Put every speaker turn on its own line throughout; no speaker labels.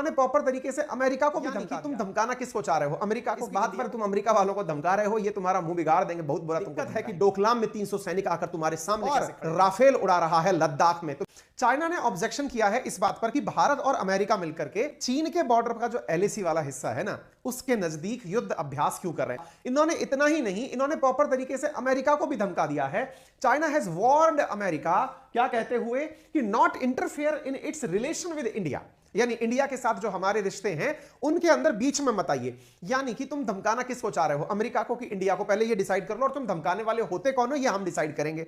उन्होंने प्रॉपर तरीके से अमेरिका को भी धमका, तुम धमकाना किसको चाह रहे हो? अमेरिका को। इस बात पर तुम अमेरिका वालों को धमका रहे हो, ये तुम्हारा मुंह बिगाड़ देंगे, बहुत बुरा दिक्कत है कि डोकलाम में 300 सैनिक आकर तुम्हारे सामने और राफेल उड़ा रहा है लद्दाख में। तो चाइना ने ऑब्जेक्शन किया है इस बात पर कि भारत और अमेरिका मिलकर के चीन के बॉर्डर का जो एलएसी वाला हिस्सा है ना, उसके नजदीक युद्ध अभ्यास क्यों कर रहे हैं। इन्होंने इतना ही नहीं, इन्होंने प्रॉपर तरीके से अमेरिका को भी धमका दिया है। चाइना हैज वार्न्ड अमेरिका, क्या कहते हुए कि not interfere in its relation with India, यानी इंडिया के साथ जो हमारे रिश्ते हैं उनके अंदर बीच में मत आइए। यानी कि तुम धमकाना किसको चाह रहे हो? अमेरिका को कि इंडिया को? पहले ये डिसाइड कर लो, और तुम धमकाने वाले होते कौन हो ये हम डिसाइड करेंगे।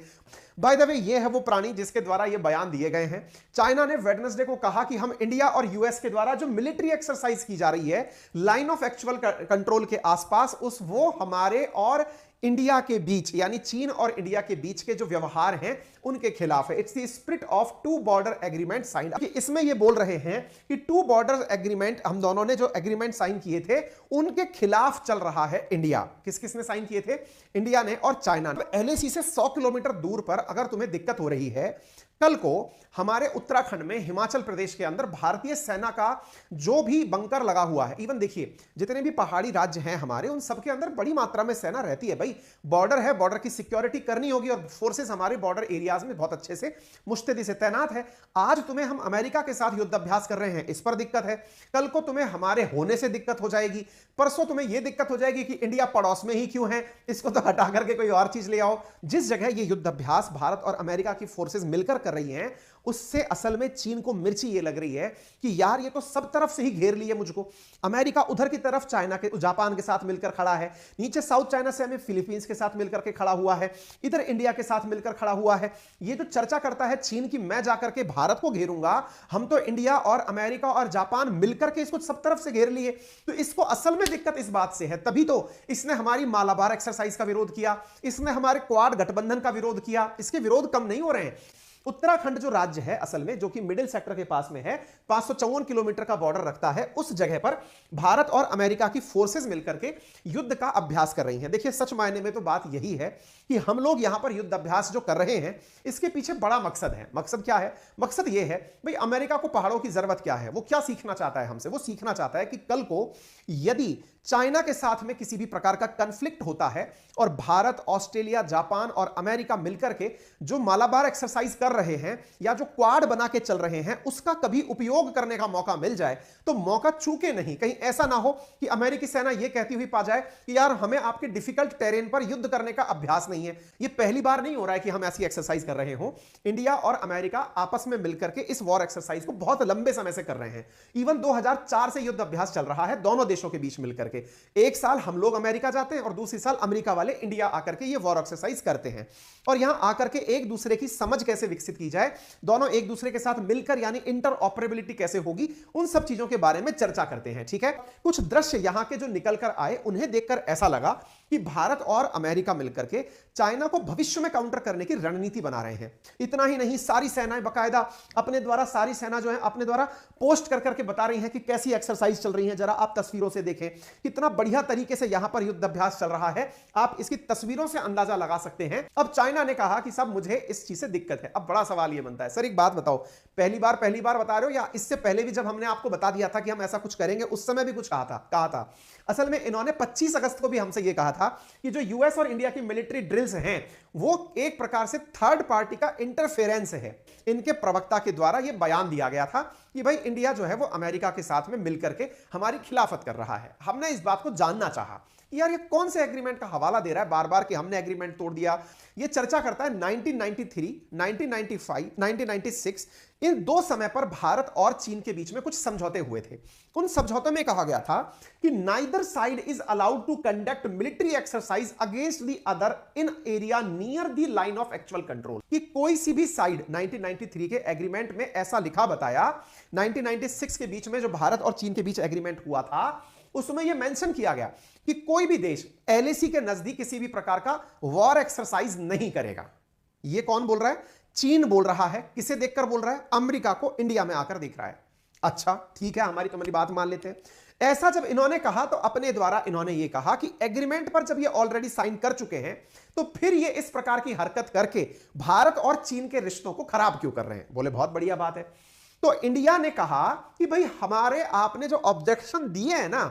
बाय द वे, ये है वो प्राणी जिसके द्वारा ये बयान दिए गए हैं। चाइना ने वेडनेसडे को कहा कि हम इंडिया और यूएस के द्वारा जो मिलिट्री एक्सरसाइज की जा रही है लाइन ऑफ एक्चुअल कंट्रोल के आसपास, वो हमारे और इंडिया के बीच, यानी चीन और इंडिया के बीच के जो व्यवहार हैं उनके खिलाफ है। It's the spirit of two border agreement sign. इसमें ये बोल रहे हैं कि टू बॉर्डर एग्रीमेंट, हम दोनों ने जो एग्रीमेंट साइन किए थे उनके खिलाफ चल रहा है इंडिया। किस किसने साइन किए थे? इंडिया ने और चाइना ने। एलएसी से 100 किलोमीटर दूर पर अगर तुम्हें दिक्कत हो रही है, कल को हमारे उत्तराखंड में, हिमाचल प्रदेश के अंदर भारतीय सेना का जो भी बंकर लगा हुआ है, इवन देखिए जितने भी पहाड़ी राज्य हैं हमारे, उन सबके अंदर बड़ी मात्रा में सेना रहती है। भाई बॉर्डर है, बॉर्डर की सिक्योरिटी करनी होगी, और फोर्सेस हमारे बॉर्डर एरियाज में बहुत अच्छे से मुस्तैदी से तैनात है। आज तुम्हें हम अमेरिका के साथ युद्ध अभ्यास कर रहे हैं, इस पर दिक्कत है। कल को तुम्हें हमारे होने से दिक्कत हो जाएगी, परसों तुम्हें यह दिक्कत हो जाएगी कि इंडिया पड़ोस में ही क्यों है, इसको तो हटा करके कोई और चीज ले आओ। जिस जगह ये युद्ध अभ्यास भारत और अमेरिका की फोर्सेस मिलकर कर रही हैं, उससे असल में चीन को मिर्ची ये लग रही है कि यार ये तो सब तरफ से ही घेर लिए मुझको। अमेरिका उधर की तरफ चाइना के, जापान के साथ मिलकर खड़ा है, नीचे साउथ चाइना से हमें फिलीपींस के साथ मिलकर के खड़ा हुआ है, इधर इंडिया के साथ मिलकर खड़ा हुआ है। ये जो चर्चा करता है चीन की, मैं जाकर के भारत को घेरूंगा, हम तो इंडिया और अमेरिका और जापान मिलकर के इसको सब तरफ से घेर लिए। तो इसको असल में दिक्कत इस बात से है, तभी तो इसने हमारी मालाबार एक्सरसाइज का विरोध किया, इसने हमारे क्वाड गठबंधन का विरोध किया। इसके विरोध कम नहीं हो रहे हैं। उत्तराखंड जो राज्य है असल में, जो कि मिडिल सेक्टर के पास में है, 554 किलोमीटर का बॉर्डर रखता है, उस जगह पर भारत और अमेरिका की फोर्सेस मिलकर के युद्ध का अभ्यास कर रही हैं। देखिए सच मायने में तो बात यही है कि हम लोग यहां पर युद्ध अभ्यास जो कर रहे हैं, इसके पीछे बड़ा मकसद है। मकसद क्या है? मकसद यह है भाई, अमेरिका को पहाड़ों की जरूरत क्या है, वो क्या सीखना चाहता है हमसे? वो सीखना चाहता है कि कल को यदि चाइना के साथ में किसी भी प्रकार का कॉन्फ्लिक्ट होता है और भारत, ऑस्ट्रेलिया, जापान और अमेरिका मिलकर के जो मालाबार एक्सरसाइज कर रहे हैं या जो क्वाड बना के चल रहे हैं, उसका कभी उपयोग करने का मौका मिल जाए तो मौका चूके नहीं। कहीं ऐसा ना हो कि अमेरिकी सेना यह कहती हुई पा जाए कि यार हमें आपके डिफिकल्ट टेरेन पर युद्ध करने का अभ्यास नहीं है। यह पहली बार नहीं हो रहा है कि हम ऐसी एक्सरसाइज कर रहे हो। इंडिया और अमेरिका आपस में मिलकर के इस वॉर एक्सरसाइज को बहुत लंबे समय से कर रहे हैं। इवन 2004 से युद्ध अभ्यास चल रहा है दोनों देशों के बीच मिलकर। एक साल हम लोग अमेरिका जाते हैं और दूसरी साल अमेरिका वाले इंडिया आकर के ये वॉर एक्सरसाइज करते हैं, और यहां आकर के एक दूसरे की समझ कैसे विकसित की जाए, दोनों एक दूसरे के साथ मिलकर यानी इंटरऑपरेबिलिटी कैसे होगी, उन सब चीजों के बारे में चर्चा करते हैं। ठीक है, कुछ दृश्य यहां के जो निकल कर आए, उन्हें देखकर ऐसा लगा कि भारत और अमेरिका मिलकर के चाइना को भविष्य में काउंटर करने की रणनीति बना रहे हैं। इतना ही नहीं, सारी सेनाएं बकायदा अपने द्वारा, सारी सेना जो है अपने द्वारा पोस्ट कर करके बता रही हैं कि कैसी एक्सरसाइज चल रही है। जरा आप तस्वीरों से देखें कितना बढ़िया तरीके से यहां पर युद्ध अभ्यास चल रहा है, आप इसकी तस्वीरों से अंदाजा लगा सकते हैं। अब चाइना ने कहा कि सब मुझे इस चीज से दिक्कत है। अब बड़ा सवाल यह बनता है, सर एक बात बताओ, पहली बार बता रहे हो या इससे पहले भी जब हमने आपको बता दिया था कि हम ऐसा कुछ करेंगे, उस समय भी कुछ कहा था? असल में इन्होंने 25 अगस्त को भी हमसे यह कहा था कि जो यूएस और इंडिया की मिलिट्री ड्रिल्स हैं वो एक प्रकार से थर्ड पार्टी का इंटरफेरेंस है। इनके प्रवक्ता के द्वारा यह बयान दिया गया था कि भाई इंडिया जो है वो अमेरिका के साथ में मिलकर के हमारी खिलाफत कर रहा है। हमने इस बात को जानना चाहा यार ये कौन से एग्रीमेंट का हवाला दे रहा है बार बार कि हमने एग्रीमेंट तोड़ दिया। ये चर्चा करता है 1993, 1995, 1996 इन दो समय पर भारत और चीन के बीच में कुछ समझौते हुए थे। उन समझौतों में कहा गया था कि neither side is allowed to conduct military exercise against the other in area near the line of actual control. कि कोई सी भी साइड 1993 के एग्रीमेंट में ऐसा लिखा बताया, 1996 के बीच में जो भारत और चीन के बीच एग्रीमेंट हुआ था उसमें यह मेंशन किया गया कि कोई भी देश एलएसी के नजदीक किसी भी प्रकार का वॉर एक्सरसाइज नहीं करेगा। यह कौन बोल रहा है? चीन बोल रहा है। किसे देखकर बोल रहा है? अमेरिका को इंडिया में आकर दिख रहा है। अच्छा ठीक है, हमारी तुम्हारी बात मान लेते हैं। ऐसा जब इन्होंने कहा तो अपने द्वारा इन्होंने यह कहा कि एग्रीमेंट पर जब ये ऑलरेडी साइन कर चुके हैं तो फिर ये इस प्रकार की हरकत करके भारत और चीन के रिश्तों को खराब क्यों कर रहे हैं? बोले बहुत बढ़िया बात है। तो इंडिया ने कहा कि भाई हमारे आपने जो ऑब्जेक्शन दिए हैं ना,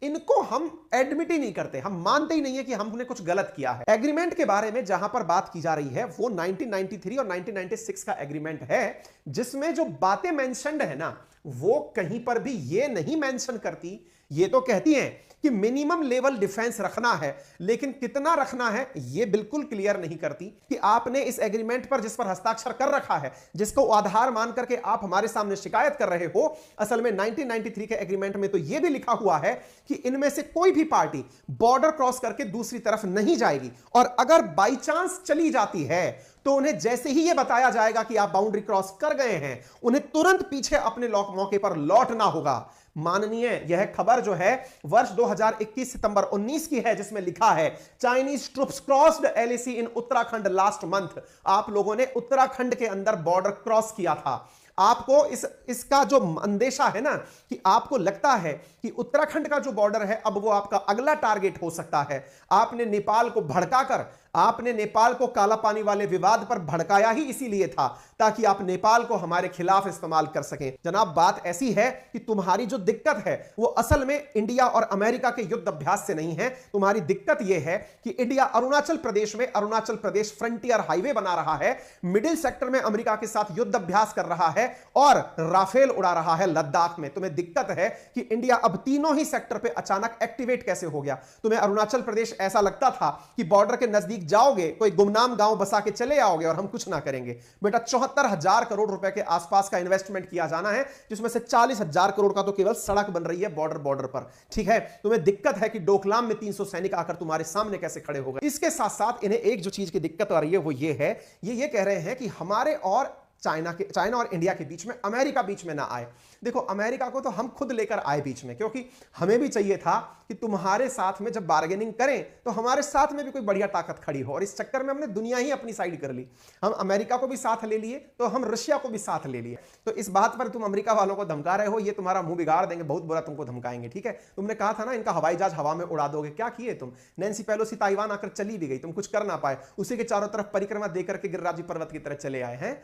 इनको हम एडमिट ही नहीं करते, हम मानते ही नहीं है कि हमने कुछ गलत किया है। एग्रीमेंट के बारे में जहां पर बात की जा रही है वो 1993 और 1996 का एग्रीमेंट है, जिसमें जो बातें मेंशन्ड है ना, वो कहीं पर भी ये नहीं मेंशन करती। ये तो कहती हैं कि मिनिमम लेवल डिफेंस रखना है, लेकिन कितना रखना है ये बिल्कुल क्लियर नहीं करती। कि आपने इस एग्रीमेंट पर जिस पर हस्ताक्षर कर रखा है, जिसको आधार मान करके आप हमारे सामने शिकायत कर रहे हो, असल में 1993 के एग्रीमेंट में तो यह भी लिखा हुआ है कि इनमें से कोई भी पार्टी बॉर्डर क्रॉस करके दूसरी तरफ नहीं जाएगी, और अगर बाई चांस चली जाती है तो उन्हें जैसे ही यह बताया जाएगा कि आप बाउंड्री क्रॉस कर गए हैं, उन्हें तुरंत पीछे अपने मौके पर लौटना होगा। माननीय, यह खबर जो है वर्ष 2021 सितंबर 19 की है, जिसमें लिखा है चाइनीज ट्रूप्स क्रॉस्ड एलएसी इन उत्तराखंड लास्ट मंथ। आप लोगों ने उत्तराखंड के अंदर बॉर्डर क्रॉस किया था। आपको इसका जो अंदेशा है ना, कि आपको लगता है कि उत्तराखंड का जो बॉर्डर है अब वो आपका अगला टारगेट हो सकता है। आपने नेपाल को भड़काकर, आपने नेपाल को काला पानी वाले विवाद पर भड़काया ही इसीलिए था ताकि आप नेपाल को हमारे खिलाफ इस्तेमाल कर सकें। जनाब, बात ऐसी है कि तुम्हारी जो दिक्कत है वो असल में इंडिया और अमेरिका के युद्ध अभ्यास से नहीं है। तुम्हारी दिक्कत यह है कि इंडिया अरुणाचल प्रदेश में अरुणाचल प्रदेश फ्रंटियर हाईवे बना रहा है, मिडिल सेक्टर में अमेरिका के साथ युद्ध अभ्यास कर रहा है और राफेल उड़ा रहा है लद्दाख में। तुम्हें दिक्कत है कि इंडिया अब तीनों ही सेक्टर पे अचानक एक्टिवेट कैसे हो गया। तुम्हें अरुणाचल प्रदेश ऐसा लगता था कि बॉर्डर के नजदीक जाओगे, कोई गुमनाम गांव बसा के चले आओगे और हम कुछ ना करेंगे। बेटा 74,000 करोड़ रुपए के आसपास का इन्वेस्टमेंट किया जाना है, जिसमें से 40,000 करोड़ का तो केवल सड़क बन रही है बॉर्डर पर। ठीक है, तुम्हें दिक्कत है कि डोकलाम में 300 सैनिक आकर तुम्हारे सामने कैसे खड़े हो गए। इसके साथ साथ इन्हें एक जो चीज की दिक्कत आ रही है वो ये है, ये कह रहे हैं कि हमारे और चाइना और इंडिया के बीच में अमेरिका बीच में ना आए। देखो, अमेरिका को तो हम खुद लेकर आए बीच में, क्योंकि हमें भी चाहिए था कि तुम्हारे साथ में जब बार्गेनिंग करें तो हमारे साथ में भी कोई बढ़िया ताकत खड़ी हो, और इस चक्कर में हमने दुनिया ही अपनी साइड कर ली। हम अमेरिका को भी साथ ले लिए तो हम रशिया को भी साथ ले लिए। तो इस बात पर तुम अमेरिका वालों को धमका रहे हो, ये तुम्हारा मुंह बिगाड़ देंगे, बहुत बुरा तुमको धमकाएंगे। ठीक है, तुमने कहा था ना इनका हवाई जहाज हवा में उड़ा दोगे, क्या किए तुम? नैन्सी पेलोसी ताइवान आकर चली भी गई, तुम कुछ कर ना पाए, उसी के चारों तरफ परिक्रमा देकर के गिरिराजी पर्वत की तरह चले आए हैं।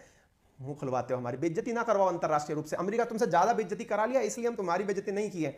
मुंह खुलवाते हो, हमारी बेइज्जती ना करवाओ अंतरराष्ट्रीय रूप से। अमेरिका तुमसे ज्यादा बेइज्जती करा लिया, इसलिए हम तुम्हारी बेइज्जती नहीं की है।